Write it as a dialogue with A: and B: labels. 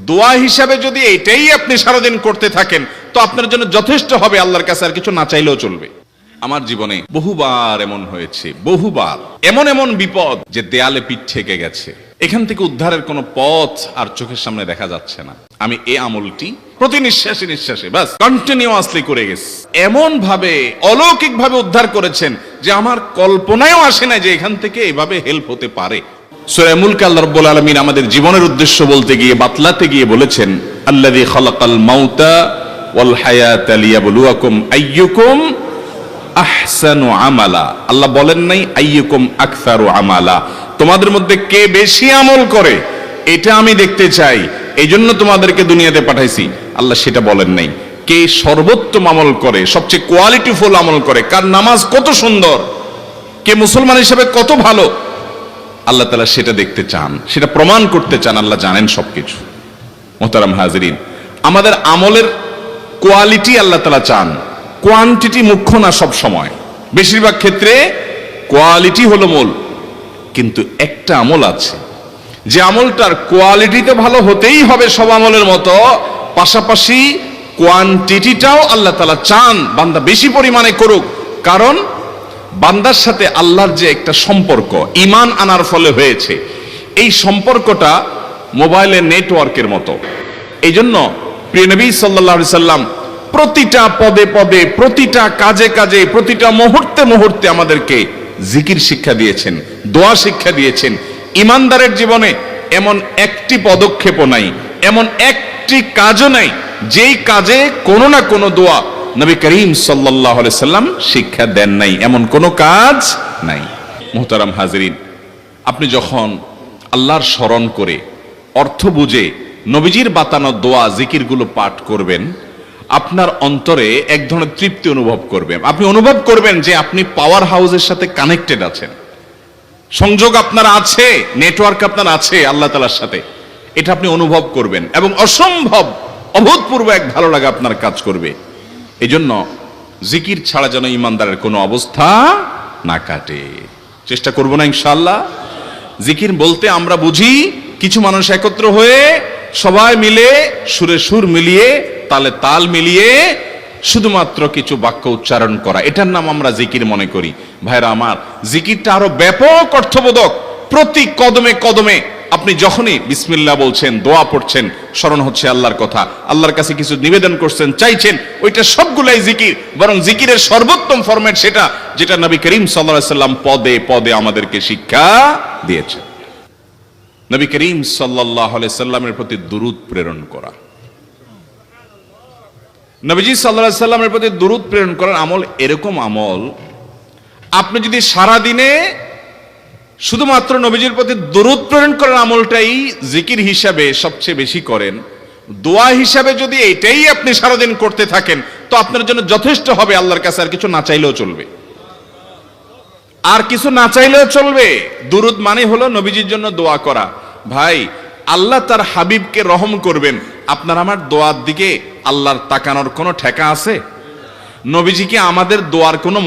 A: দোয়া হিসাবে যদি এটাই আপনি সারাদিন করতে থাকেন তো আপনার জন্য যথেষ্ট হবে, আল্লাহর কাছে আর কিছু না চাইলেও চলবে। আমার জীবনে বহুবার এমন হয়েছে, বহুবার এমন এমন বিপদ যে দেয়ালে পিঠ ঠেকে গেছে, এখান থেকে উদ্ধারের কোনো পথ আর চোখের সামনে দেখা যাচ্ছে না। আমি এই আমলটি প্রতি নিঃশ্বাসে নিঃশ্বাসে বাস কন্টিনিউয়াসলি করে গেছি, এমন ভাবে অলৌকিক ভাবে উদ্ধার করেছেন যে আমার কল্পনায়ও আসে না যে এখান থেকে এভাবে হেল্প হতে পারে। সূরা মুলক আল্লাহ রাব্বুল আলামিন আমাদের জীবনের উদ্দেশ্য বলতে গিয়ে, বাতলাতে গিয়ে বলেছেন, আল্লাযী খালাকাল মাউতা ওয়াল হায়াতা লিয়াবলুয়াকুম আইয়ুকুম আহসানু আমালা। আল্লাহ বলেন নাই আইয়ুকুম আকসারু আমালা, তোমাদের মধ্যে কে বেশি আমল করে এটা আমি দেখতে চাই, এই জন্য তোমাদেরকে দুনিয়াতে পাঠাইছি। আল্লাহ সেটা বলেন নাই। কে সর্বোত্তম আমল করে, সবচেয়ে কোয়ালিটিফুল আমল করে, কার নামাজ কত সুন্দর, কে মুসলমান হিসেবে কত ভালো, আল্লাহ তাআলা সেটা দেখতে চান, সেটা প্রমাণ করতে চান। আল্লাহ জানেন সবকিছু। মুহতারাম হাজিরিন, আমাদের আমলের কোয়ালিটি আল্লাহ তাআলা চান, কোয়ান্টিটি মুখ্য না। সব সময় বেশিরভাগ ক্ষেত্রে কোয়ালিটি হলো মূল। কিন্তু একটা আমল আছে যে আমলটার কোয়ালিটিতে ভালো হতেই হবে সব আমলের মতো, পাশাপাশি কোয়ান্টিটিটাও আল্লাহ তাআলা চান বান্দা বেশি পরিমাণে করুক। কারণ বান্দার সাথে আল্লাহর যে একটা সম্পর্ক ঈমান আনার ফলে হয়েছে, এই সম্পর্কটা মোবাইলের নেটওয়ার্কের মতো। এই জন্য প্রিয় নবী সাল্লাল্লাহু আলাইহি সাল্লাম প্রতিটা পদে পদে, প্রতিটা কাজে কাজে, প্রতিটা মুহূর্তে মুহূর্তে আমাদেরকে জিকির শিক্ষা দিয়েছেন, দোয়া শিক্ষা দিয়েছেন। ইমানদারের জীবনে এমন একটি পদক্ষেপও নাই, এমন একটি কাজও নাই যেই কাজে কোনো না কোনো দোয়া নবী করিম সাল্লাল্লাহু আলাইহি সাল্লাম শিক্ষা দেন নাই, এমন কোনো কাজ নাই। মুহতারাম হাজিরিন, আপনি যখন আল্লাহর স্মরণ করে অর্থ বুঝে নবীজির বাতানো দোয়া জিকিরগুলো পাঠ করবেন, আপনার অন্তরে এক ধরনের তৃপ্তি অনুভব করবেন। আপনি অনুভব করবেন যে আপনি পাওয়ার হাউসের সাথে কানেক্টেড আছেন, সংযোগ আপনার আছে, নেটওয়ার্ক আপনার আছে আল্লাহ তাআলার সাথে। এটা আপনি অনুভব করবেন এবং অসম্ভব অভূতপূর্ব এক ভালো লাগা আপনার কাজ করবে। এই জন্য জিকির ছাড়া যেন ইমানদারের কোনো অবস্থা না কাটে। চেষ্টা করব না ইনশাআল্লাহ। জিকির বলতে আমরা বুঝি কিছু মানুষ একত্র হয়ে সবাই মিলে সুরে সুর মিলিয়ে, তালে তাল মিলিয়ে শুধুমাত্র কিছু বাক্য উচ্চারণ করা, এটার নাম আমরা জিকির মনে করি। ভাইরা আমার, জিকিরটা আরো ব্যাপক অর্থবোধক। প্রতি কদমে কদমে আপনি যখনই বিসমিল্লাহ বলছেন, দোয়া পড়ছেন, স্মরণ হচ্ছে আল্লাহর কথা, আল্লাহর কাছে কিছু নিবেদন করছেন, চাইছেন, ওইটা সবগুলাই জিকির। বরং জিকিরের সর্বোত্তম ফরম্যাট সেটা যেটা নবী করিম সাল্লাল্লাহু আলাইহি সাল্লাম পদে পদে আমাদেরকে শিক্ষা দিয়েছেন। নবী করিম সাল্লাল্লাহু আলাইহি সাল্লামের প্রতি দুরূদ প্রেরণ করা। নবীজি সাল্লাল্লাহু আলাইহি সাল্লামের প্রতি দুরূদ প্রেরণ করার আমল এরকম আমল, আপনি যদি সারা দিনে শুধুমাত্র নবীজির প্রতি দুরূদ প্রেরণ করার আমলটাই জিকির হিসাবে সবচেয়ে বেশি করেন, দোয়া হিসাবে যদি এটাই আপনি সারাদিন করতে থাকেন তো আপনার জন্য যথেষ্ট হবে, আল্লাহর কাছে আর কিছু না চাইলেও চলবে। আর কিছু না চাইলেও চলবে। দুরূদ মানে হলো নবীজির জন্য দোয়া করা। ভাই, আল্লাহ তার হাবিবকে রহম করবেন, আপনার আমার দোয়ার দিকে আল্লাহর তাকানোর কোনো ঠেকা আছে? নবীজি কি আমাদের দোয়ার কোনো